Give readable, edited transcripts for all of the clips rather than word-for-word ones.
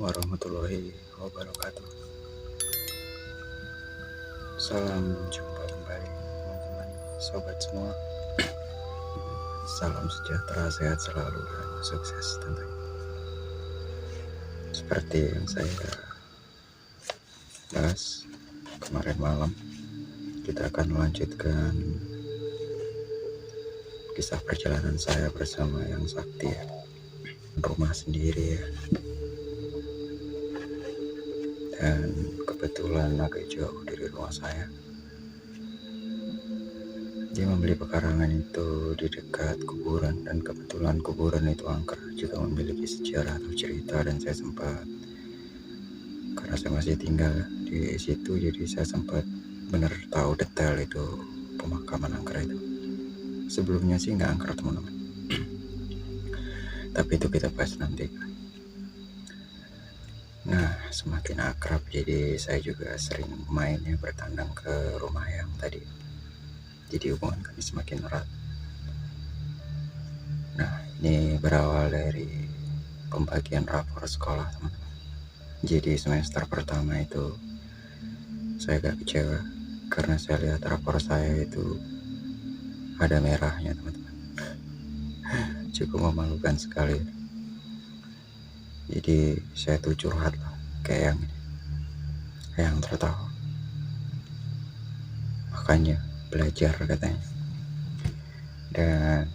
Warahmatullahi wabarakatuh. Salam jumpa kembali teman-teman, sobat semua. Salam sejahtera, sehat selalu, dan sukses tentunya. Seperti yang saya bahas kemarin malam, kita akan melanjutkan kisah perjalanan saya bersama yang sakti ya. Rumah sendiri ya. Dan kebetulan agak jauh dari rumah saya. Dia membeli pekarangan itu di dekat kuburan, dan kebetulan kuburan itu angker, juga memiliki sejarah atau cerita, dan saya sempat, karena saya masih tinggal di situ, jadi saya sempat benar tahu detail itu pemakaman angker itu. Sebelumnya sih nggak angker teman-teman, tapi itu kita bahas nanti. Nah, semakin akrab, jadi saya juga sering mainnya bertandang ke rumah yang tadi. Jadi hubungan kami semakin erat. Nah, ini berawal dari pembagian rapor sekolah teman-teman. Jadi semester pertama itu saya agak kecewa karena saya lihat rapor saya itu ada merahnya teman-teman. Cukup memalukan sekali. Jadi saya tuh curhat lah kayak yang tertawa. Makanya belajar katanya. Dan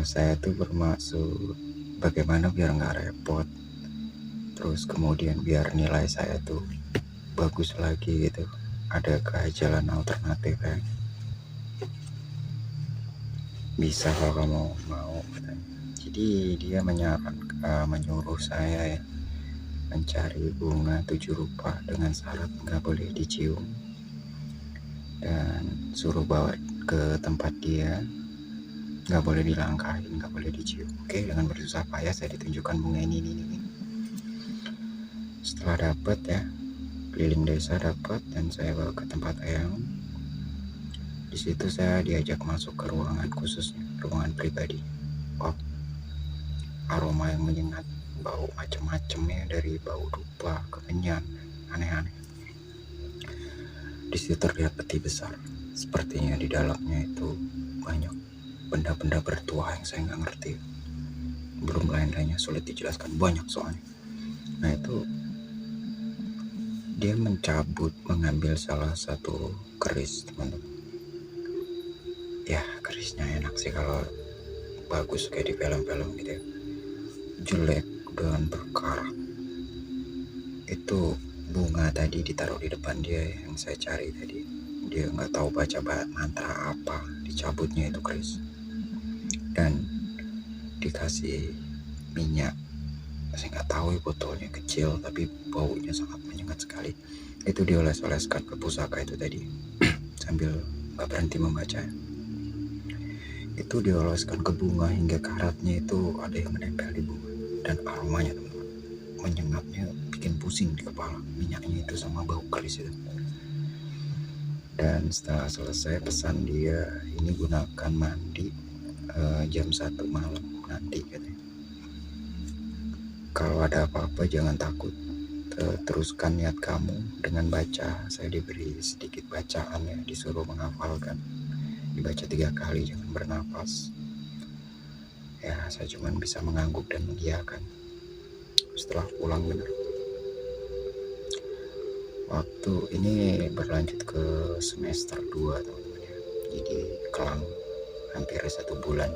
saya tuh bermaksud bagaimana biar nggak repot, terus kemudian biar nilai saya tuh bagus lagi gitu. Adakah jalan alternatif ya? Bisa kalau kamu mau katanya. Jadi dia menyuruh saya ya mencari bunga 7 rupa dengan syarat nggak boleh dicium, dan suruh bawa ke tempat dia, nggak boleh dilangkahin, nggak boleh dicium. Oke, dengan bersusah payah saya ditunjukkan bunga ini. Setelah dapat ya, keliling desa dapat, dan saya bawa ke tempat eyang. Di situ saya diajak masuk ke ruangan khususnya, ruangan pribadi. Wow, aroma yang menyengat, bau macam-macam ya, dari bau dupa, kemenyan, aneh-aneh. Di situ terlihat peti besar, sepertinya di dalamnya itu banyak benda-benda bertuah yang saya nggak ngerti. Belum lain-lainnya, sulit dijelaskan, banyak soalnya. Nah itu dia mengambil salah satu keris teman-teman. Ya kerisnya enak sih kalau bagus kayak di film-film gitu ya. Jelek dan berkarat. Itu bunga tadi ditaruh di depan dia yang saya cari tadi. Dia nggak tahu baca mantra apa, dicabutnya itu keris dan dikasih minyak. Saya nggak tahu ya, botolnya kecil tapi baunya sangat menyengat sekali. Itu dioles-oleskan ke pusaka itu tadi sambil nggak berhenti membaca. Itu dioleskan ke bunga hingga karatnya itu ada yang menempel di bunga, dan aromanya teman-teman menyengatnya, bikin pusing di kepala, minyaknya itu sama bau keris itu. Dan setelah selesai pesan dia, ini gunakan mandi jam 1 malam nanti katanya. Kalau ada apa-apa jangan takut, teruskan niat kamu dengan baca. Saya diberi sedikit bacaan ya, disuruh menghafalkan, dibaca 3 kali, jangan bernapas. Ya saya cuma bisa mengangguk dan mengiyakan. Setelah pulang benar, waktu ini berlanjut ke semester 2 teman-teman ya. Jadi kelang hampir 1 bulan,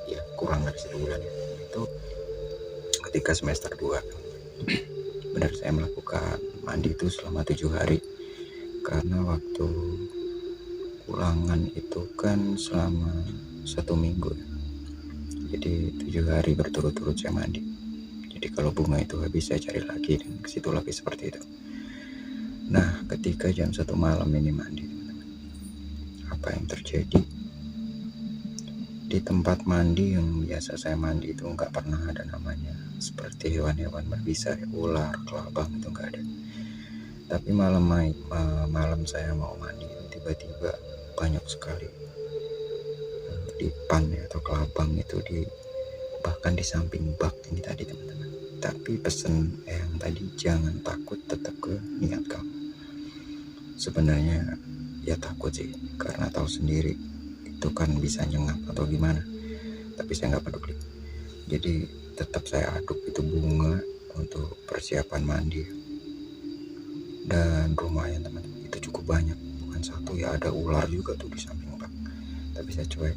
ya kurang dari 1 bulan ya. Itu ketika semester 2 benar saya melakukan mandi itu selama 7 hari, karena waktu ulangan itu kan selama 1 minggu ya. Jadi 7 hari berturut-turut saya mandi. Jadi kalau bunga itu habis saya cari lagi dan ke situ lagi seperti itu. Nah ketika jam 1 malam ini mandi teman-teman, apa yang terjadi? Di tempat mandi yang biasa saya mandi itu nggak pernah ada namanya seperti hewan-hewan berbisa, ular, kelabang, itu nggak ada. Tapi malam saya mau mandi, tiba-tiba banyak sekali lipan atau kelabang itu bahkan di samping bak ini tadi teman-teman. Tapi pesen yang tadi, jangan takut, tetap ke niat kamu. Sebenarnya ya takut sih, karena tahu sendiri itu kan bisa nyengat atau gimana, tapi saya nggak peduli. Jadi tetap saya aduk itu bunga untuk persiapan mandi. Dan rumahnya teman-teman itu cukup banyak, bukan satu ya, ada ular juga tuh di samping bak. Tapi saya cuek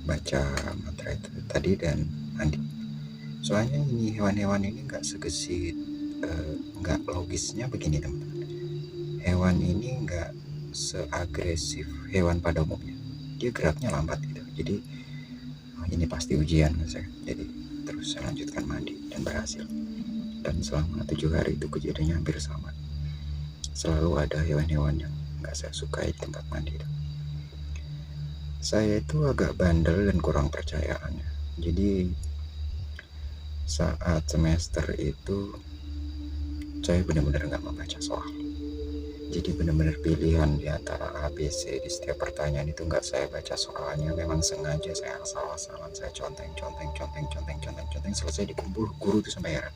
baca mantra itu tadi dan mandi. Soalnya ini hewan-hewan ini nggak segesit, nggak logisnya begini teman-teman. Hewan ini nggak seagresif hewan pada umumnya, dia geraknya lambat gitu. Jadi ini pasti ujian saya. Jadi terus saya lanjutkan mandi dan berhasil. Dan selama 7 hari itu kejadiannya hampir sama. Selalu ada hewan-hewan yang nggak saya sukai di tempat mandi. Saya itu agak bandel dan kurang percayaannya. Jadi saat semester itu saya benar-benar nggak membaca soal. Jadi benar-benar pilihan di antara A, B, C di setiap pertanyaan itu nggak saya baca soalnya. Memang sengaja saya asal-asalan, saya conteng, selesai dikumpul guru itu sampai heran.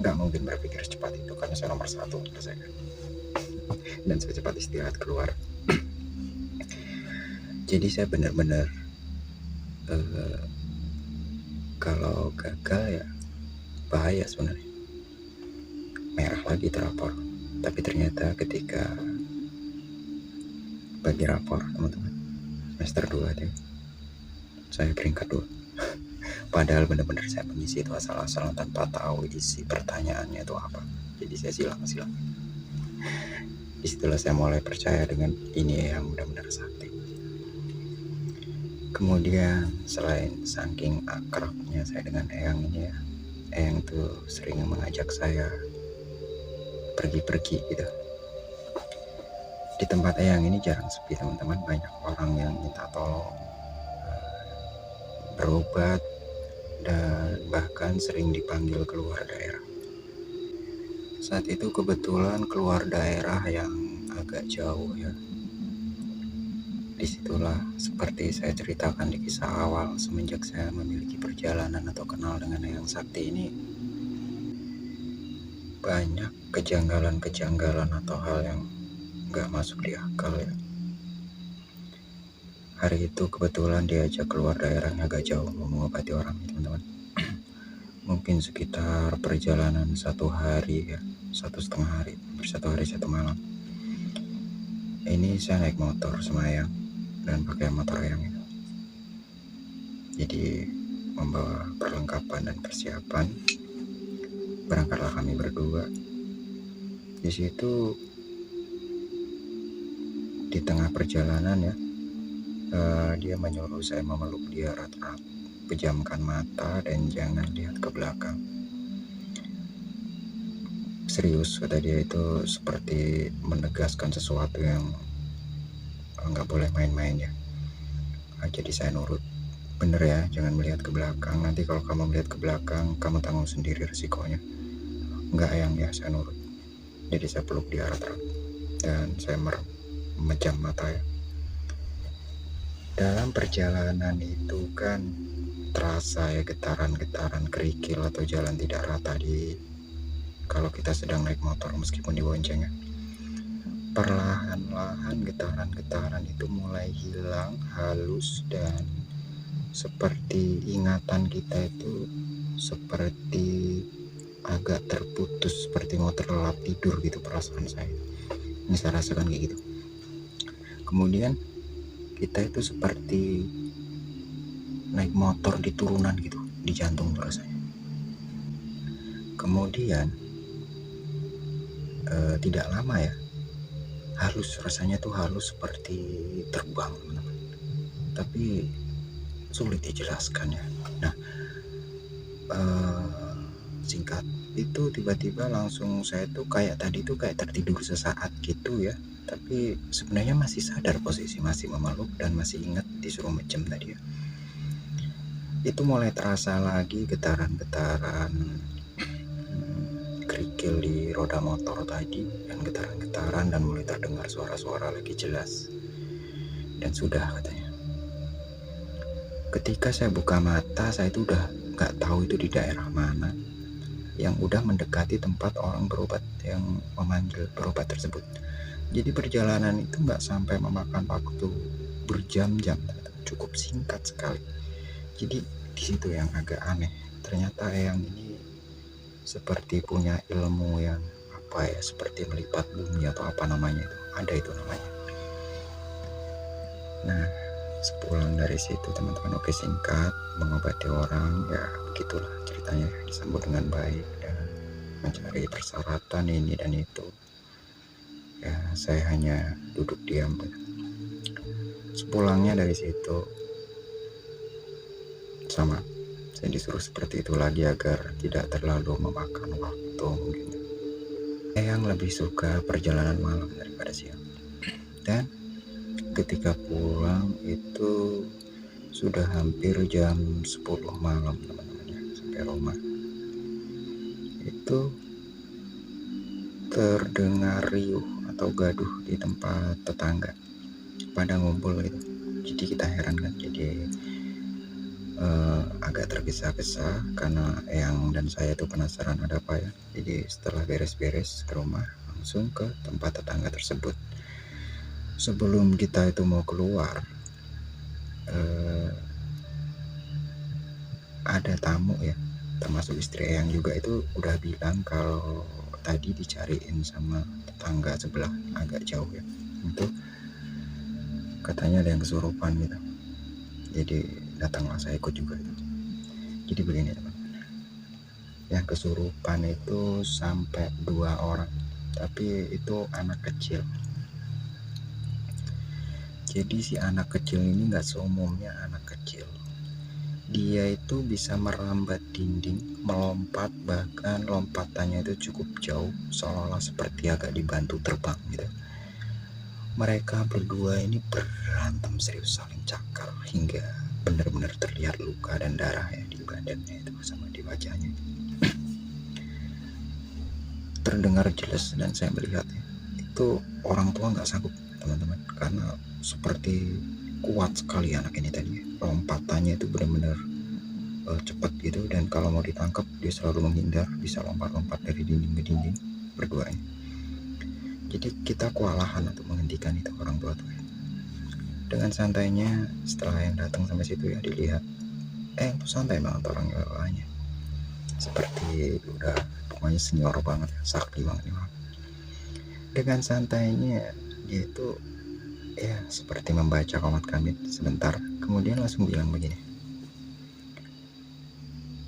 Nggak mungkin berpikir secepat itu karena saya nomor 1 selesai. Dan saya cepat istirahat keluar. Jadi saya benar-benar kalau gagal ya bahaya sebenarnya, merah lagi terapor. Tapi ternyata ketika bagi rapor teman-teman semester 2 deh, saya peringkat 2. Padahal benar-benar saya mengisi itu asal-asalan tanpa tahu isi pertanyaannya itu apa. Jadi saya silang. Disitulah saya mulai percaya dengan ini yang benar-benar sakti. Kemudian selain saking akrabnya saya dengan Eyang ini ya, Eyang tuh sering mengajak saya pergi-pergi gitu. Di tempat Eyang ini jarang sepi teman-teman, banyak orang yang minta tolong berobat dan bahkan sering dipanggil keluar daerah. Saat itu kebetulan keluar daerah yang agak jauh ya. Disitulah seperti saya ceritakan di kisah awal, semenjak saya memiliki perjalanan atau kenal dengan Eyang Sakti ini, banyak kejanggalan atau hal yang gak masuk di akal ya. Hari itu kebetulan diajak keluar daerah yang agak jauh mau mengobati orang teman-teman. Mungkin sekitar perjalanan 1 hari ya, 1,5 hari, 1 hari 1 malam. Ini saya naik motor sama Eyang dan pakai motor Eyang itu. Jadi membawa perlengkapan dan persiapan, berangkatlah kami berdua. Di situ di tengah perjalanan ya, dia menyuruh saya memeluk dia erat-erat, pejamkan mata dan jangan lihat ke belakang. Serius kata dia, itu seperti menegaskan sesuatu yang nggak boleh main-main ya. Jadi saya nurut, bener ya, jangan melihat ke belakang, nanti kalau kamu melihat ke belakang kamu tanggung sendiri resikonya. Enggak Yang, ya saya nurut. Jadi saya peluk dia erat-erat dan saya memejam mata ya. Dalam perjalanan itu kan terasa ya getaran-getaran kerikil atau jalan tidak rata kalau kita sedang naik motor meskipun dibonceng ya. Perlahan-lahan getaran-getaran itu mulai hilang, halus, dan seperti ingatan kita itu seperti agak terputus, seperti mau terlelap tidur gitu perasaan saya. Ini saya rasakan kayak gitu. Kemudian kita itu seperti naik motor di turunan gitu, di jantung tuh rasanya. Kemudian tidak lama ya, halus, rasanya tuh halus seperti terbang teman-teman. Tapi sulit dijelaskan ya. Nah, singkat itu tiba-tiba langsung saya tuh kayak tadi tuh kayak tertidur sesaat gitu ya. Tapi sebenarnya masih sadar posisi, masih memeluk dan masih ingat disuruh mejem tadi ya. Itu mulai terasa lagi getaran-getaran kerikil di roda motor tadi, dan getaran-getaran, dan mulai terdengar suara-suara lagi jelas. Dan sudah katanya. Ketika saya buka mata, saya itu udah gak tahu itu di daerah mana. yang udah mendekati tempat orang berobat yang memanggil berobat tersebut. Jadi perjalanan itu nggak sampai memakan waktu berjam-jam, cukup singkat sekali. Jadi di situ yang agak aneh, ternyata Eyang ini seperti punya ilmu yang apa ya, seperti melipat bumi atau apa namanya itu, ada itu namanya. Nah, sepulang dari situ teman-teman, oke, singkat, mengobati orang ya begitulah ceritanya, disambut dengan baik dan mencari persyaratan ini dan itu. Ya saya hanya duduk diam. Sepulangnya dari situ sama, saya disuruh seperti itu lagi agar tidak terlalu memakan waktu mungkin. Saya yang lebih suka perjalanan malam daripada siang. Dan ketika pulang itu sudah hampir jam 10 malam teman-teman ya, sampai rumah. Itu terdengar riuh atau gaduh di tempat tetangga pada ngumpul gitu. Jadi kita heran kan, jadi agak tergesa-gesa karena Eyang dan saya itu penasaran ada apa ya. Jadi setelah beres-beres ke rumah langsung ke tempat tetangga tersebut. Sebelum kita itu mau keluar, ada tamu ya, termasuk istri Eyang juga, itu udah bilang kalau tadi dicariin sama tetangga sebelah agak jauh ya, itu katanya ada yang kesurupan gitu. Jadi datanglah, saya ikut juga itu. Jadi begini teman-teman, yang kesurupan itu sampai 2 orang, tapi itu anak kecil. Jadi si anak kecil ini nggak seumumnya anak kecil, dia itu bisa merambat dinding, melompat, bahkan lompatannya itu cukup jauh, seolah-olah seperti agak dibantu terbang gitu. Mereka berdua ini berantem serius, saling cakar hingga benar-benar terlihat luka dan darah ya di badannya itu sama di wajahnya. Terdengar jelas dan saya melihat ya, itu orang tua nggak sanggup teman-teman, karena seperti kuat sekali anak ini tadi. Lompatannya itu benar-benar cepat gitu, dan kalau mau ditangkap dia selalu menghindar, bisa lompat-lompat dari dinding ke dinding berduanya. Jadi kita kewalahan untuk menghentikan itu orang tua tuh. Dengan santainya setelah yang datang sampai situ ya dilihat, santai banget orang tuanya, seperti udah pokoknya senior banget, sakti banget nih. Dengan santainya dia itu ya seperti membaca komat kamit sebentar, kemudian langsung bilang begini,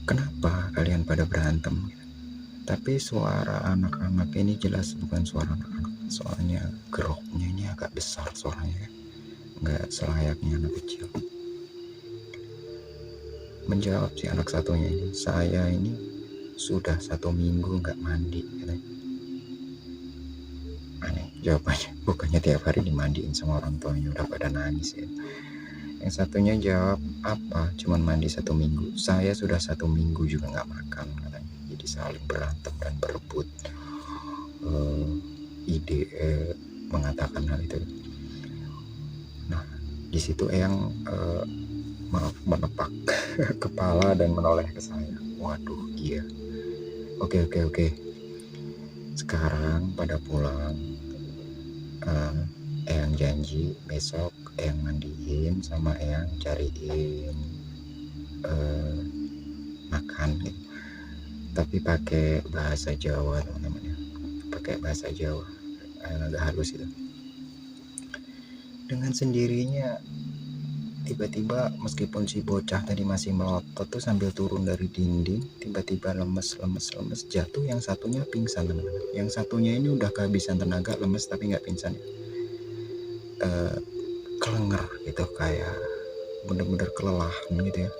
kenapa kalian pada berantem? Tapi suara anak-anak ini jelas bukan suara anak-anak, soalnya geroknya ini agak besar suaranya, nggak selayaknya anak kecil. Menjawab si anak satunya ini, saya ini sudah 1 minggu nggak mandi katanya. Aneh jawabannya, bukannya tiap hari dimandiin sama orang tuanya, udah pada nangis ya. Yang satunya jawab, apa cuman mandi 1 minggu, saya sudah 1 minggu juga nggak makan katanya. Jadi saling berantem dan berebut ide mengatakan hal itu. Nah di situ Eyang menepak kepala dan menoleh ke saya, waduh iya, oke, sekarang pada pulang, Eyang janji besok Eyang mandiin sama Eyang cariin makan gitu. Tapi pakai bahasa Jawa teman-teman ya, pakai bahasa Jawa agak halus itu. Dengan sendirinya tiba-tiba meskipun si bocah tadi masih melotot tuh sambil turun dari dinding, tiba-tiba lemes jatuh, yang satunya pingsan teman-teman. Yang satunya ini udah kehabisan tenaga, lemes tapi nggak pingsan, kelenger gitu, kayak bener-bener kelelahan gitu ya,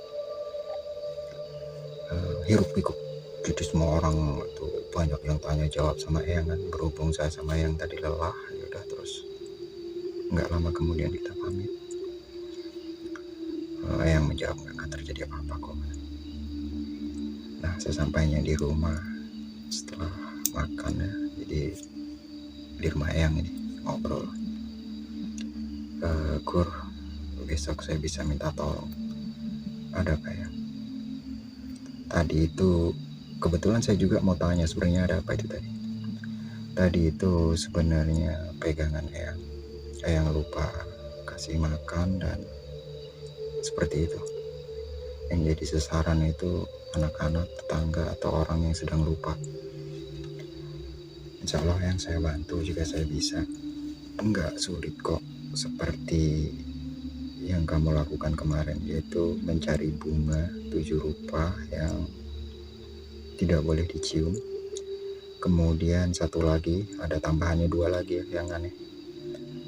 hiruk pikuk. Jadi semua orang itu banyak yang tanya jawab sama Eyang kan, berhubung saya sama yang tadi lelah ya udah, terus nggak lama kemudian kita pamit. Eyang menjawab nggak terjadi apa-apa kok. Nah sesampainya di rumah setelah makan ya, jadi di rumah Eyang ini ngobrol, Gur, besok saya bisa minta tolong, ada kayak tadi itu kebetulan saya juga mau tanya sebenarnya ada apa itu tadi itu sebenarnya pegangan Eyang lupa kasih makan, dan seperti itu yang jadi sasaran itu anak-anak, tetangga, atau orang yang sedang lupa. Insya Allah yang saya bantu jika saya bisa. Enggak sulit kok, seperti yang kamu lakukan kemarin, yaitu mencari bunga 7 rupa yang tidak boleh dicium. Kemudian satu lagi, ada tambahannya 2 lagi yang aneh.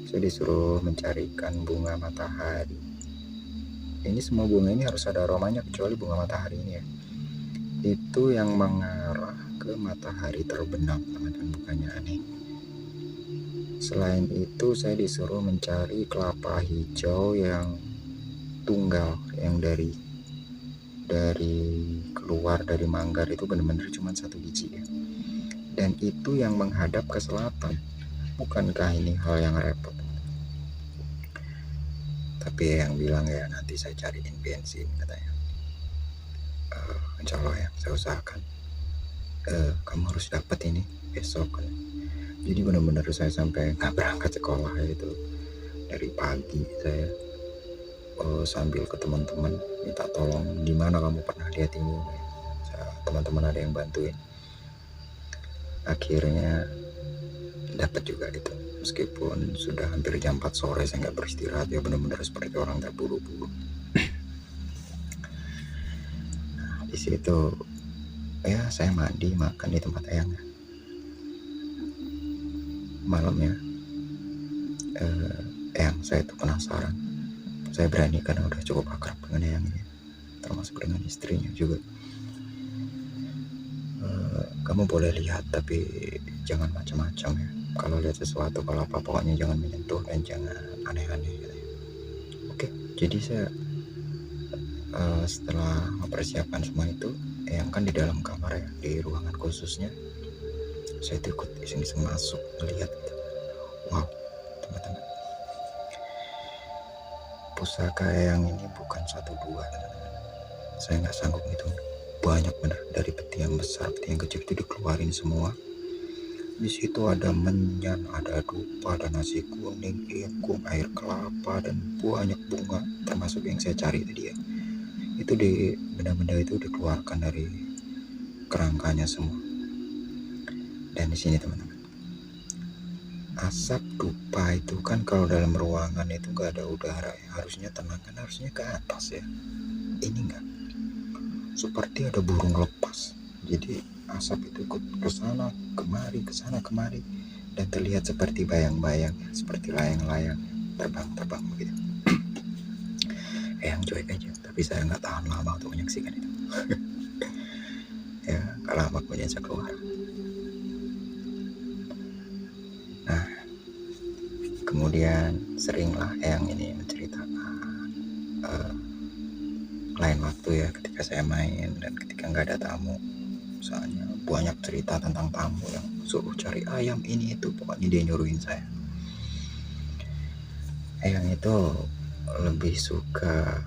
Saya disuruh mencarikan bunga matahari. Ini semua bunga ini harus ada aromanya kecuali bunga matahari ini ya. Itu yang mengarah ke matahari terbenam, teman-teman, bukannya aneh. Selain itu saya disuruh mencari kelapa hijau yang tunggal, yang dari keluar dari manggar itu benar-benar cuma 1 biji ya. Dan itu yang menghadap ke selatan. Bukankah ini hal yang repot? Tapi yang bilang ya nanti saya cariin bensin katanya. Insya Allah ya, saya usahakan. Kamu harus dapat ini besok kan. Jadi benar-benar saya sampai nggak berangkat sekolah ya, itu dari pagi saya sambil ke teman-teman minta tolong, di mana kamu pernah lihat ini. Teman-teman ada yang bantuin, akhirnya dapat juga itu. Meskipun sudah hampir jam 4 sore saya nggak beristirahat ya, benar-benar seperti orang terburu-buru. Nah, di situ ya saya mandi, makan di tempat Eyang ya. Malamnya Eyang saya tuh penasaran. Saya berani karena udah cukup akrab dengan Eyang ini, termasuk dengan istrinya juga. Kamu boleh lihat tapi jangan macam-macam ya. Kalau lihat sesuatu, kalau apa, pokoknya jangan menyentuh dan jangan aneh-aneh gitu ya. Oke, jadi saya setelah mempersiapkan semua itu, Eyang kan di dalam kamar ya, di ruangan khususnya. Saya tuh ikut iseng-iseng masuk melihat gitu. Wow, teman-teman, pusaka Eyang ini bukan 1-2 teman-teman. Saya nggak sanggup gitu, banyak bener, dari peti yang besar, peti yang kecil itu dikeluarin semua. Di situ ada menyan, ada dupa, ada nasi kuning, ingkung, air kelapa, dan banyak bunga, termasuk yang saya cari tadi ya. Itu benda-benda itu dikeluarkan dari kerangkanya semua. Dan di sini teman-teman, asap dupa itu kan kalau dalam ruangan itu nggak ada udara ya, harusnya tenang kan, harusnya ke atas ya. Ini enggak, seperti ada burung lepas. Jadi asap itu ikut ke sana kemari, dan terlihat seperti bayang-bayang, seperti layang-layang terbang begitu. Yang cuek aja, tapi saya nggak tahan lama untuk menyaksikan itu. Ya, kalau lama kemudian saya keluar. Nah, kemudian seringlah Eyang ini menceritakan lain waktu ya, ketika saya main dan ketika nggak ada tamu. Misalnya banyak cerita tentang tamu yang suruh cari ayam ini itu, pokoknya dia nyuruhin saya. Eyang itu lebih suka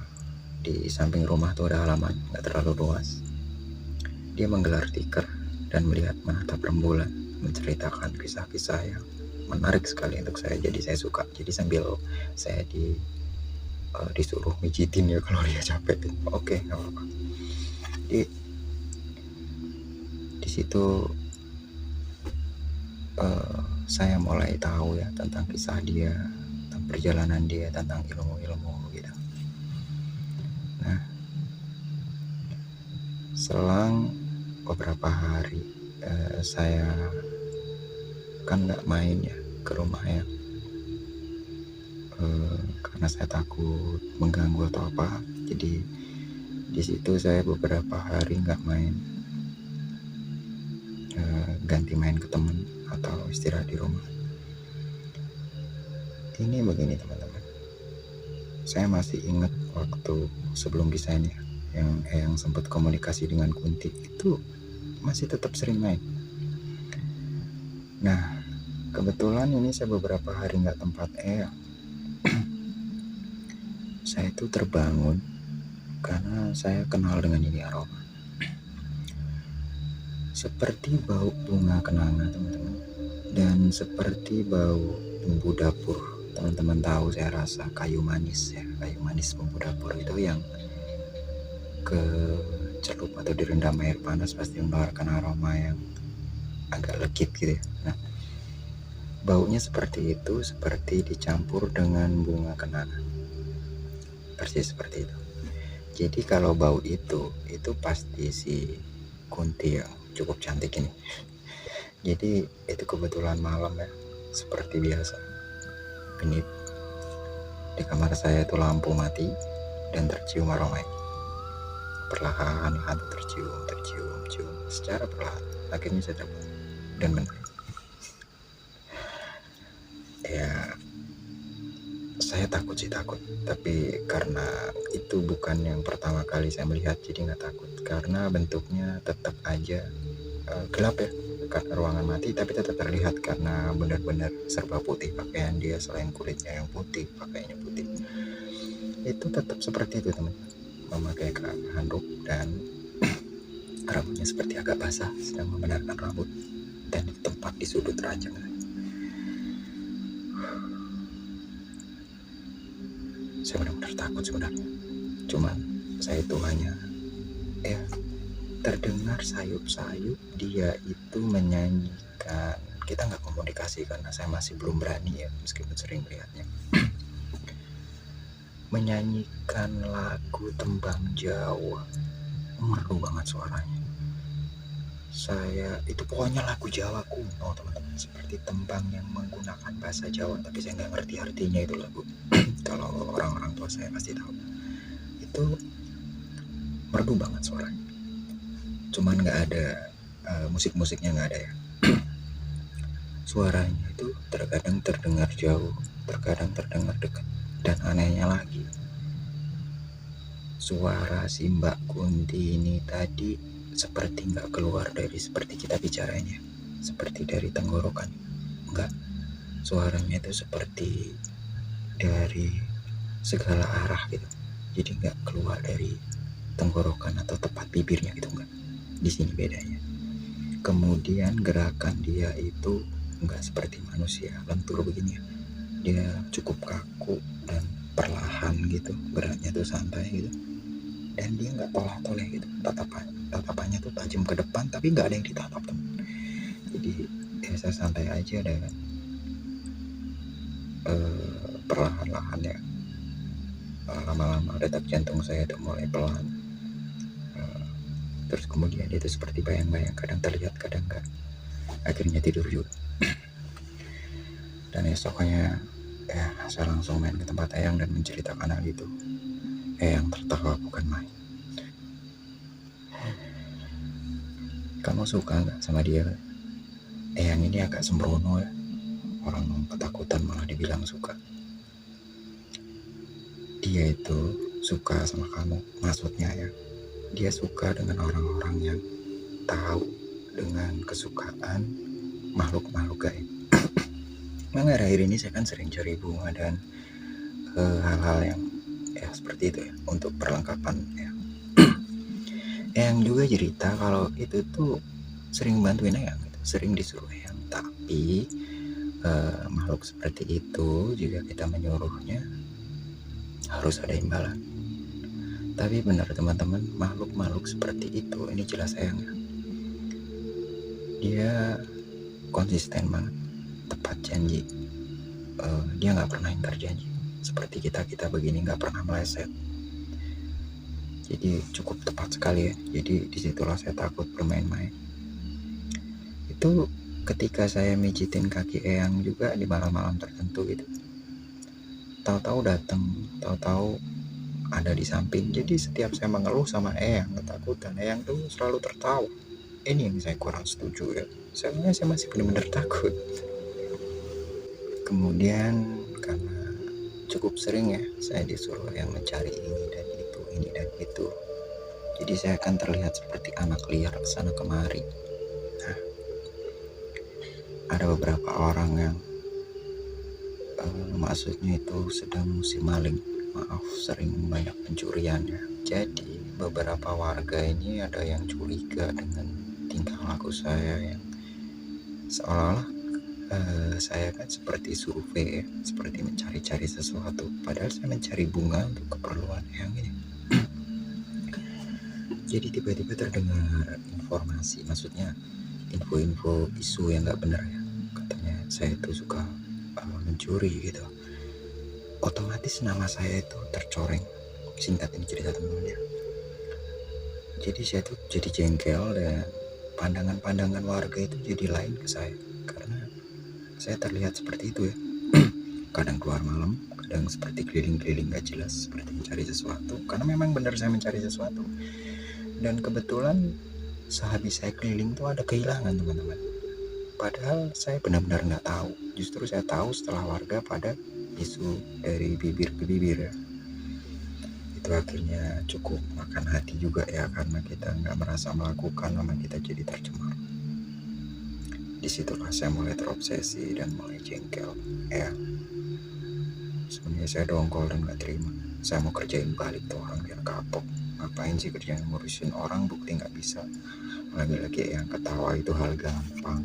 di samping rumah tuh ada halaman, nggak terlalu luas. Dia menggelar tikar dan melihat menatap rembulan, menceritakan kisah-kisah yang menarik sekali untuk saya. Jadi saya suka. Jadi sambil saya disuruh mijitin ya kalau dia capek. Oke, nggak apa-apa. Di situ saya mulai tahu ya tentang kisah dia, tentang perjalanan dia, tentang ilmu-ilmu gitu. Nah, selang beberapa hari saya kan nggak main ya ke rumah ya, karena saya takut mengganggu atau apa. Jadi di situ saya beberapa hari nggak main, ganti main ke teman atau istirahat di rumah. Ini begini teman-teman, saya masih ingat waktu sebelum desain ya, yang sempat komunikasi dengan Kunti itu masih tetap sering main. Nah, kebetulan ini saya beberapa hari nggak tempat saya itu terbangun karena saya kenal dengan ini aroma. seperti bau bunga kenanga teman-teman, dan seperti bau bumbu dapur. Teman-teman tahu, saya rasa kayu manis ya, kayu manis bumbu dapur itu yang ke celup atau direndam air panas pasti mengeluarkan aroma yang agak legit gitu ya. Nah, baunya seperti itu, seperti dicampur dengan bunga kenanga, persis seperti itu. Jadi kalau bau itu pasti si Kunti yang cukup cantik ini. Jadi itu kebetulan malam ya, seperti biasa, genit. Di kamar saya itu lampu mati dan tercium aroma ini. Perlahan-lahan tercium secara perlahan. Akhirnya saya dapat dan benar. Ya, saya takut, tapi karena itu bukan yang pertama kali saya melihat, jadi nggak takut. Karena bentuknya tetap aja gelap ya, karena ruangan mati, tapi tetap terlihat karena benar-benar serba putih pakaian dia. Selain kulitnya yang putih, pakaiannya putih, itu tetap seperti itu teman, memakai handuk dan rambutnya seperti agak basah, sedang membenarkan rambut dan di tempat di sudut ranjang. Saya benar-benar takut sebenarnya, cuman saya itu hanya terdengar sayup-sayup dia itu menyanyikan. Kita nggak komunikasi karena saya masih belum berani ya, meskipun sering melihatnya menyanyikan lagu tembang Jawa. Merdu banget suaranya. Saya itu pokoknya lagu Jawa kuno teman-teman, seperti tembang yang menggunakan bahasa Jawa, tapi saya nggak ngerti artinya itu lagu. Kalau orang-orang tua saya pasti tahu. Itu merdu banget suaranya, cuman nggak ada musik-musiknya, nggak ada ya. Suaranya itu terkadang terdengar jauh, terkadang terdengar dekat, dan anehnya lagi, suara si Mbak Kunti ini tadi seperti nggak keluar dari seperti kita bicaranya, seperti dari tenggorokan. Enggak, suaranya itu seperti dari segala arah gitu, jadi nggak keluar dari tenggorokan atau tepat bibirnya gitu, enggak. Di sini bedanya. Kemudian gerakan dia itu enggak seperti manusia lentur begini ya, dia cukup kaku dan perlahan gitu, geraknya tuh santai gitu, dan dia nggak toleh-toleh gitu. Tatapannya tuh tajam ke depan, tapi nggak ada yang ditatap teman. Jadi biasa santai aja dan perlahan-lahan ya. Lama-lama detak jantung saya udah mulai pelan. Terus kemudian itu seperti bayang-bayang, kadang terlihat kadang enggak. Akhirnya tidur juga. Dan esoknya saya langsung main ke tempat Eyang dan menceritakan hal itu. Eyang tertawa bukan main. Kamu suka nggak sama dia? Eyang ini agak sembrono ya, orang ketakutan malah dibilang suka. Dia itu suka sama kamu, maksudnya ya, dia suka dengan orang-orang yang tahu dengan kesukaan makhluk-makhluk gaib. Memang akhir ini saya kan sering cari bunga dan hal-hal yang seperti itu ya, untuk perlengkapan ya. Yang juga cerita kalau itu tuh sering bantuin Eyang gitu, sering disuruh Eyang, tapi makhluk seperti itu jika kita menyuruhnya harus ada imbalan. Tapi benar teman-teman, makhluk-makhluk seperti itu ini jelas Eyang ya, dia konsisten banget, tepat janji. Dia nggak pernah ingkar janji. Seperti kita begini nggak pernah meleset. Jadi cukup tepat sekali ya. Jadi disitulah saya takut bermain-main. Itu ketika saya mijitin kaki Eyang juga di malam-malam tertentu gitu. Tahu-tahu datang, tahu-tahu ada di samping. Jadi setiap saya mengeluh sama Eyang ketakutan, Eyang tuh selalu tertawa. Ini yang saya kurang setuju ya. Sebenarnya saya masih benar-benar takut. Kemudian karena cukup sering ya saya disuruh yang mencari ini dan itu, jadi saya akan terlihat seperti anak liar kesana kemari. Nah, ada beberapa orang yang maksudnya itu sedang musim maling, sering banyak pencurian ya. Jadi beberapa warga ini ada yang curiga dengan tingkah laku saya yang seolah-olah saya kan seperti survei ya, seperti mencari-cari sesuatu, padahal saya mencari bunga untuk keperluan yang ini. Jadi tiba-tiba terdengar informasi, maksudnya info-info isu yang nggak benar ya, katanya saya itu suka mencuri gitu. Otomatis nama saya itu tercoreng. Singkat ini cerita teman-teman ya. Jadi saya tuh jadi jengkel dan pandangan-pandangan warga itu jadi lain ke saya, karena saya terlihat seperti itu ya. Kadang keluar malam, kadang seperti keliling-keliling gak jelas, seperti mencari sesuatu, karena memang benar saya mencari sesuatu. Dan kebetulan sehabis saya keliling tuh ada kehilangan teman-teman, padahal saya benar-benar nggak tahu. Justru saya tahu setelah warga pada isu dari bibir ke bibir ya. Itu akhirnya cukup makan hati juga ya, karena kita nggak merasa melakukan, nama kita jadi tercemar. Disitulah saya mulai terobsesi dan mulai jengkel ya. Sebenarnya saya dongkol dan nggak terima. Saya mau kerjain balik tuh orang biar kapok. Ngapain sih kerjaan ngurusin orang, bukti nggak bisa. Lagi-lagi yang ketawa itu hal gampang.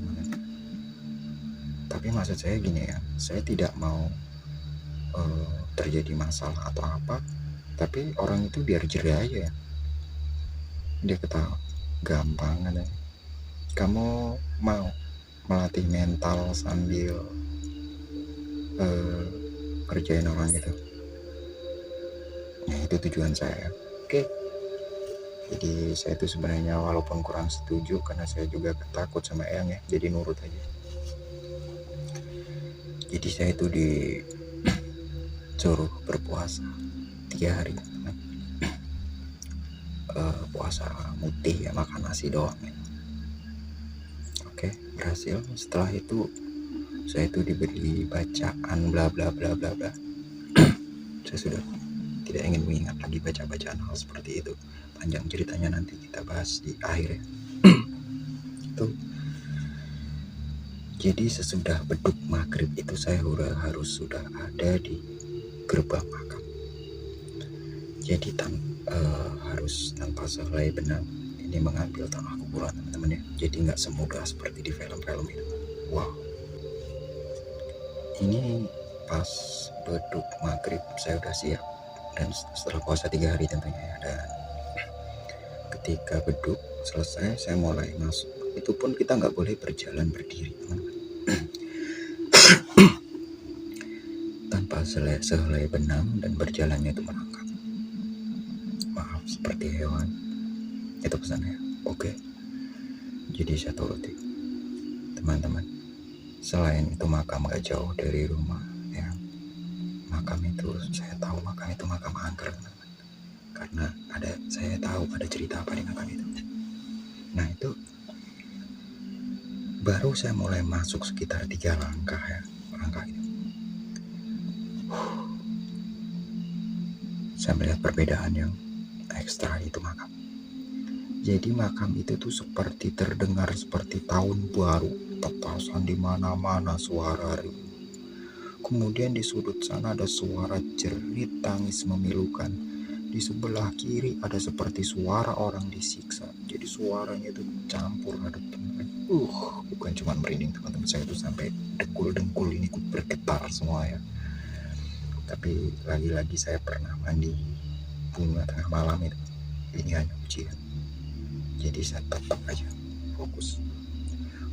Tapi maksud saya gini ya, saya tidak mau terjadi masalah atau apa, tapi orang itu biar jelas aja ya. Dia ketawa, gampang kan ya. Kamu mau melatih mental sambil kerjain orang gitu. Nah itu tujuan saya. Oke. Jadi saya itu sebenarnya walaupun kurang setuju, karena saya juga takut sama Eyang ya, jadi nurut aja. Jadi saya itu disuruh berpuasa 3 hari teman. Puasa mutih ya, makan nasi doang ya. Oke, berhasil. Setelah itu saya itu diberi bacaan bla bla bla bla bla. Saya sudah tidak ingin mengingat lagi baca-bacaan hal seperti itu. Panjang ceritanya, nanti kita bahas di akhir ya. Itu jadi sesudah beduk maghrib itu saya harus sudah ada di gerbang makam. Jadi harus tanpa sehelai benang ini mengambil tanah kuburan teman-teman ya. Jadi nggak semudah seperti di film-film itu. Wow. Ini pas beduk maghrib saya udah siap, dan setelah puasa 3 hari tentunya ya. Dan ketika beduk selesai saya mulai masuk. Itu pun kita nggak boleh berjalan berdiri teman-teman. Tanpa sehelai benang, dan berjalannya itu merangkak. Maaf seperti hewan. Itu pesannya. Oke. Jadi saya turuti teman-teman. Selain itu makam gak jauh dari rumah ya. Makam itu saya tahu makam itu makam angker teman-teman. Karena saya tahu ada cerita apa di makam itu. Nah itu baru saya mulai masuk sekitar 3 langkah ya. Langkah itu saya melihat perbedaan yang ekstra itu makam. Jadi makam itu tuh seperti terdengar seperti tahun baru, petasan di mana-mana, suara riuh. Kemudian di sudut sana ada suara jerit tangis memilukan. Di sebelah kiri ada seperti suara orang disiksa. Jadi suaranya itu campur aduk teman-teman. Bukan cuma merinding teman-teman, saya itu sampai dengkul-dengkul ini ikut bergetar semua ya. Tapi lagi-lagi saya pernah mandi bunga tengah malam itu. Ini hanya ujian. Jadi saya tetap aja fokus.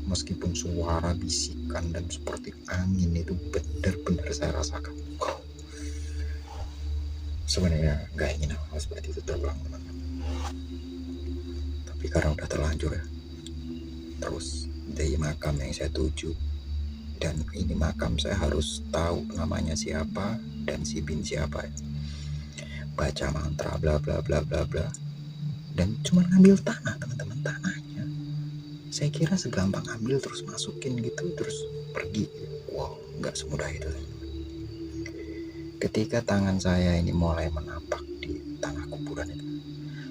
Meskipun suara bisikan dan seperti angin itu benar-benar saya rasakan. Sebenarnya gak ingin hal seperti itu terulang teman-teman. Tapi karena udah terlanjur ya. Terus dari makam yang saya tuju, dan ini makam saya harus tahu namanya siapa dan si bin siapa ya. Baca mantra bla bla bla bla bla. Dan cuma ngambil tanah teman-teman, tanahnya. Saya kira segampang ambil terus masukin gitu terus pergi. Wow, nggak semudah itu. Ketika tangan saya ini mulai menapak di tanah kuburan itu,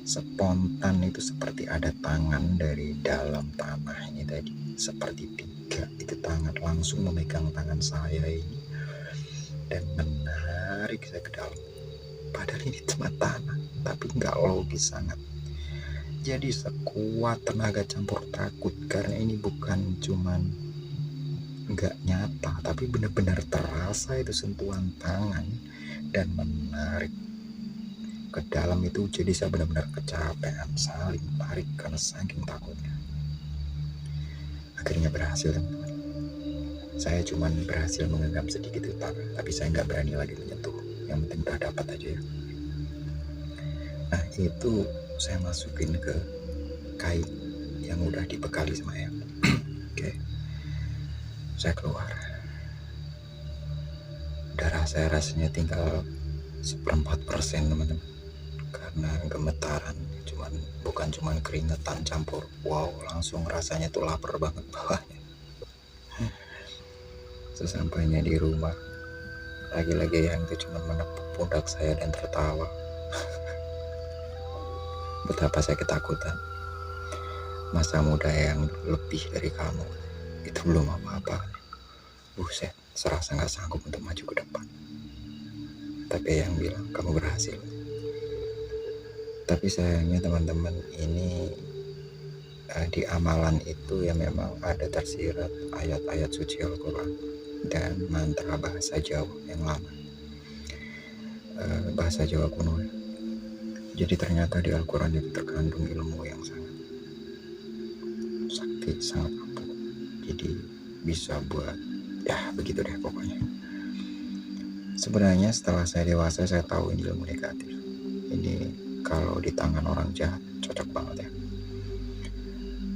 spontan itu seperti ada tangan dari dalam tanah ini tadi, seperti 3 itu tangan langsung memegang tangan saya ini dan menarik saya ke dalam. Padahal ini cuma tanah, tapi nggak logis sangat. Jadi sekuat tenaga campur takut, karena ini bukan cuman nggak nyata, tapi benar-benar terasa itu sentuhan tangan dan menarik ke dalam itu. Jadi saya benar-benar kecapean saling tarik karena saking takutnya. Akhirnya berhasil, teman-teman. Saya cuman berhasil menggenggam sedikit utara, tapi saya nggak berani lagi menyentuh. Yang penting udah dapat aja ya. Nah itu saya masukin ke kain yang udah dibekali sama Eyang. Oke, saya keluar. Darah saya rasanya tinggal 1/4%, teman-teman, karena gemetaran. Bukan cuman keringetan campur, wow, langsung rasanya tuh lapar banget bawahnya. Sesampainya di rumah, lagi-lagi yang itu cuma menepuk pundak saya dan tertawa. Betapa saya ketakutan. Masa muda yang lebih dari kamu, itu belum apa-apa. Buset, serasa gak sanggup untuk maju ke depan. Tapi yang bilang, kamu berhasil. Tapi sayangnya teman-teman, ini di amalan itu ya memang ada tersirat ayat-ayat suci Al-Quran dan mantra bahasa Jawa yang lama, bahasa Jawa kuno. Jadi ternyata di Al-Quran itu terkandung ilmu yang sangat sakti, sangat ampuh. Jadi bisa buat, ya begitu deh pokoknya. Sebenarnya setelah saya dewasa, saya tahu ini ilmu negatif. Ini kalau di tangan orang jahat cocok banget ya.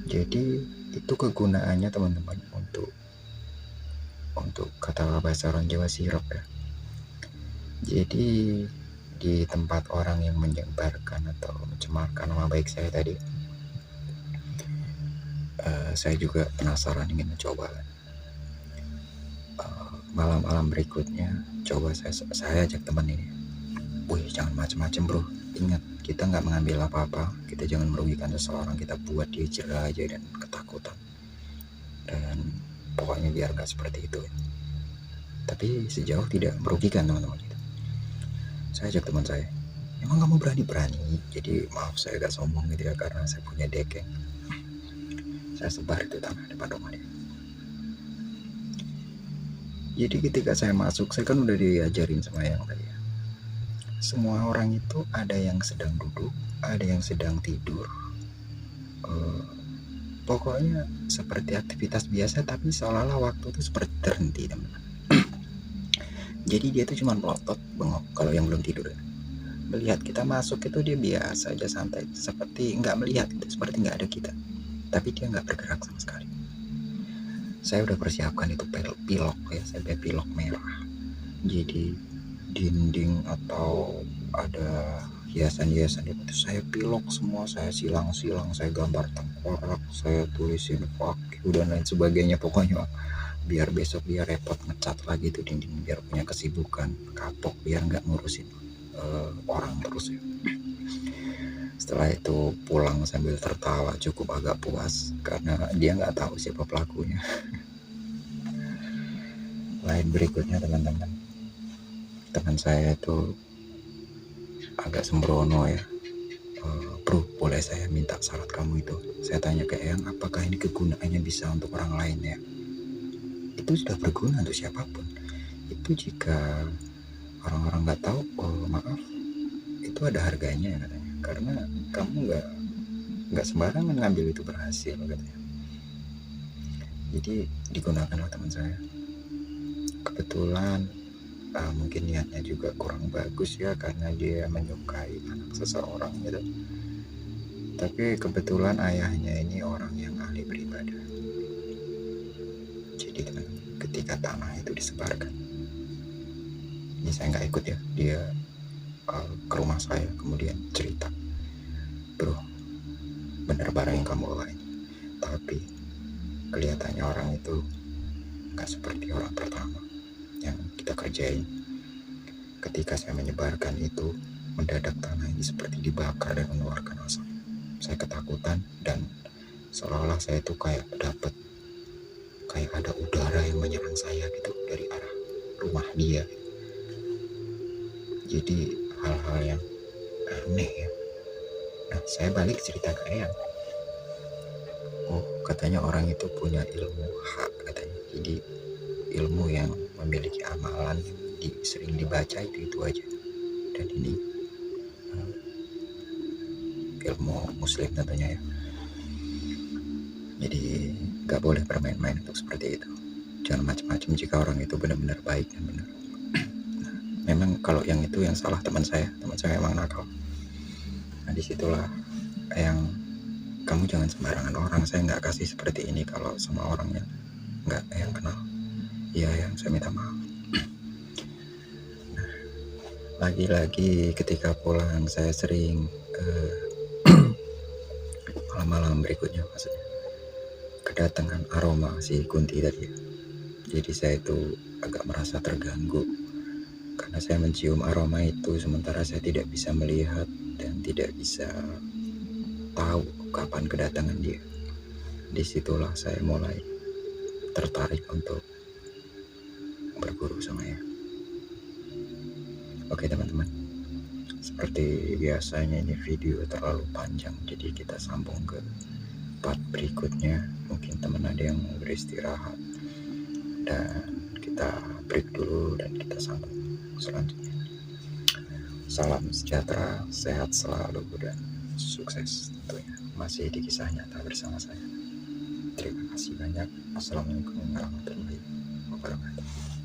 Jadi itu kegunaannya teman-teman untuk kata bahasa orang Jawa sirap ya. Jadi di tempat orang yang menyebarkan atau mencemarkan nama baik saya tadi, saya juga penasaran ingin mencoba. Malam-malam berikutnya coba saya ajak teman ini, wih jangan macem-macem bro, ingat kita nggak mengambil apa-apa, kita jangan merugikan seseorang, kita buat dia jerah aja dan ketakutan, dan pokoknya biar nggak seperti itu. Tapi sejauh tidak merugikan teman-teman. Saya ajak teman saya, emang kamu berani-berani? Jadi maaf saya agak sombong gitu ya, karena saya punya dekeng. Saya sebar itu tanah depan rumah dia. Jadi ketika saya masuk, saya kan udah diajarin sama yang tadi ya, semua orang itu ada yang sedang duduk, ada yang sedang tidur, pokoknya seperti aktivitas biasa, tapi seolah-olah waktu itu seperti terhenti, teman-teman. Jadi dia tuh cuma melotot bengok kalau yang belum tidur ya. Melihat kita masuk itu dia biasa aja santai, seperti nggak melihat itu, seperti nggak ada kita, tapi dia nggak bergerak sama sekali. Saya udah persiapkan itu pilok ya, saya pakai pilok merah. Jadi dinding atau ada hiasan-hiasan itu saya pilok semua, saya silang-silang, saya gambar tengkorak, saya tulisin fuck you dan lain sebagainya. Pokoknya biar besok dia repot ngecat lagi tuh dinding, biar punya kesibukan, kapok, biar nggak ngurusin orang terus ya. Setelah itu pulang sambil tertawa, cukup agak puas karena dia nggak tahu siapa pelakunya. Lain berikutnya teman-teman, teman saya itu agak sembrono ya, bro boleh saya minta syarat kamu itu? Saya tanya ke Eyang, apakah ini kegunaannya bisa untuk orang lain ya? Itu sudah berguna untuk siapapun. Itu jika orang-orang nggak tahu, oh maaf, itu ada harganya katanya, karena kamu nggak sembarangan ngambil itu berhasil katanya. Jadi digunakan oleh teman saya. Kebetulan mungkin niatnya juga kurang bagus ya, karena dia menyukai anak seseorang gitu. Tapi kebetulan ayahnya ini orang yang ahli beribadah. Jadi ketika tanah itu disebarkan, ini saya nggak ikut ya, dia ke rumah saya kemudian cerita, bro bener barang yang kamu bawa ini, tapi kelihatannya orang itu nggak seperti orang pertama yang kita kerjain. Ketika saya menyebarkan itu, mendadak tanah ini seperti dibakar dan mengeluarkan asap. Saya ketakutan dan seolah-olah saya itu kayak ada udara yang menyerang saya gitu dari arah rumah dia. Jadi hal-hal yang aneh ya, Nah, saya balik cerita ke Eyang. Oh, katanya orang itu punya ilmu hak katanya. Jadi ilmu yang memiliki amalan sering dibaca itu aja. Dan ini ilmu muslim tentunya ya. Jadi nggak boleh bermain-main untuk seperti itu. Jangan macam-macam jika orang itu benar-benar baik dan benar. Nah, memang kalau yang itu yang salah teman saya memang nakal. Nah, disitulah yang kamu jangan sembarangan orang, saya nggak kasih seperti ini kalau sama orang yang nggak yang kenal. Iya, yang saya minta maaf. Nah, lagi-lagi ketika pulang saya sering malam-malam berikutnya maksudnya kedatangan aroma si Kunti tadi. Jadi saya itu agak merasa terganggu karena saya mencium aroma itu sementara saya tidak bisa melihat dan tidak bisa tahu kapan kedatangan dia. Disitulah saya mulai tertarik untuk berguru sama dia. Oke teman-teman, seperti biasanya ini video terlalu panjang, jadi kita sambung ke part berikutnya. Mungkin teman ada yang mau beristirahat dan kita break dulu dan kita sambung selanjutnya. Salam sejahtera, sehat selalu dan sukses tentunya. Masih di kisah nyata bersama saya. Terima kasih banyak. Assalamualaikum warahmatullahi wabarakatuh.